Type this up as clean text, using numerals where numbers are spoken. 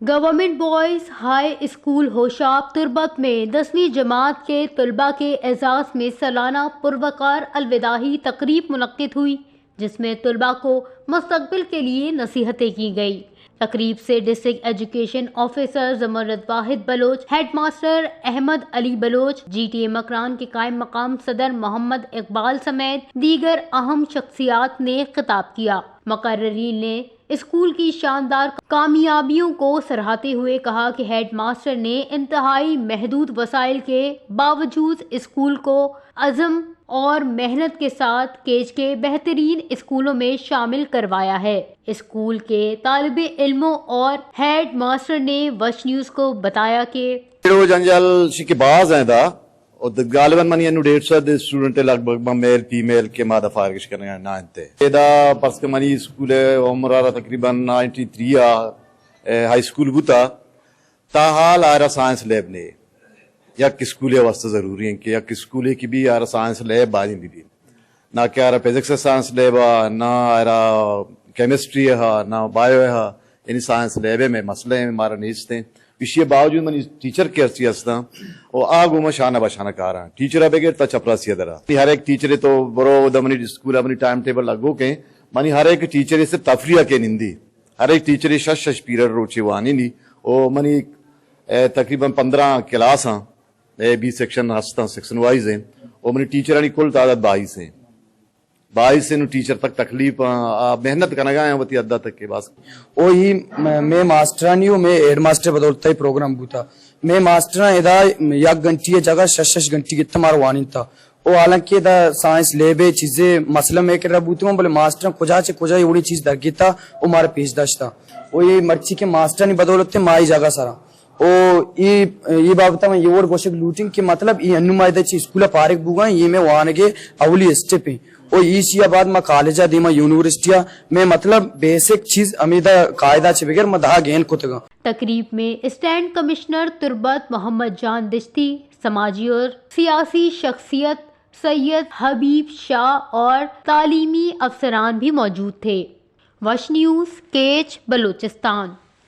Government boys high school Hoshab تربت میں 10ویں جماعت کے طلباء کے اعزاز میں سالانہ پروقار الوداعی تقریب منعقد ہوئی، جس میں طلباء کو مستقبل کے لیے نصیحتیں کی گئی۔ تقریب سے district education officer Zamurd Wahid Baloch, head master Ahmed Ali Baloch, G T A Makran کے قائم مقام صدر محمد اقبال سمیت دیگر اہم شخصیات نے خطاب کیا۔ مقررین نے اسکول کی شاندار کامیابیوں کو سراہتے ہوئے کہا کہ ہیڈ ماسٹر نے انتہائی محدود وسائل کے باوجود اسکول کو عزم اور محنت کے ساتھ کیج کے بہترین اسکولوں میں شامل کروایا ہے۔ اسکول کے طالب علموں اور ہیڈ ماسٹر نے وش نیوز کو بتایا کہ جنجال کے باز ہیں دا اور غالباً منی انو 150 اسٹوڈنٹ لگ بھگ میل فیمیل کے مادہ فارغش کرنے ہیں نائنتے دا پس کے منی اسکول عمرہ تقریباً 93 ہائی اسکول بوتا تاحال آئرہ سائنس لیب نے یک اسکولے واسطہ ضروری ہیں کہ یک اسکولے کی بھی آئرہ سائنس لیب بازیں بھی نہ کہ آئرہ فزکس سائنس لیب نہ آئرہ کیمسٹری ہے نہ بایو ہے، یعنی سائنس لیبے میں مسئلے ہیں ہمارا نیچتے ہیں۔ اس باوجود منی ٹیچر کے ارچی ہستا اور آگو میں شانہ بشانہ کارا ٹیچر بغیر تا چپرا سی درا ہر ایک ٹیچر تو برو دا منی اسکول منی ٹائم ٹیبل لگو کے منی ہر ایک ٹیچر سے تفریح کے نندی ہر ایک ٹیچر شش پیریڈ روچی وانی نہیں او منی تقریباً 15 کلاس ہاں بی سیکشن ہستا سیکشن وائز ہیں اور منی ٹیچر کل تعداد 22 ہیں 22 سے ٹیچر تک تکلیف محنت کرنا گا ہوتی ادا تک کے بعد وہی میں ماسٹرانیوں میں ہیڈ ماسٹر بدولتا ہی پروگرام بوتا میں ماسٹران ادا یک گھنٹی جگہ 6 گھنٹی کی تمہار وانی تھا وہ حالانکہ دا سائنس لیبے چیزیں مسئلہ میں کر رہا بوتے ہوں بولے ماسٹران کجا سے کجا یہ چیز درگی تھا وہ ہمارے پیش داشت تھا وہ یہ مرچی کے ماسٹرانی بدولت تھے مائی جگہ سارا او یہ بابتا میں یہ اور گوشک لوٹنگ کہ مطلب یہ انو مائدہ چی اسکولہ پارک بوگا یہ میں وانگے اولی اسٹیپ ہیں اور اسی بعد میں کالجہ دیما یونیورسٹیاں میں مطلب بیسک چیز امیدہ قاعدہ چھ بغیر میں دہا گین کو تگا۔ تقریب میں اسٹینڈ کمشنر تربت محمد جان دشتی، سماجی اور سیاسی شخصیت سید حبیب شاہ اور تعلیمی افسران بھی موجود تھے۔ وش نیوز کیچ بلوچستان۔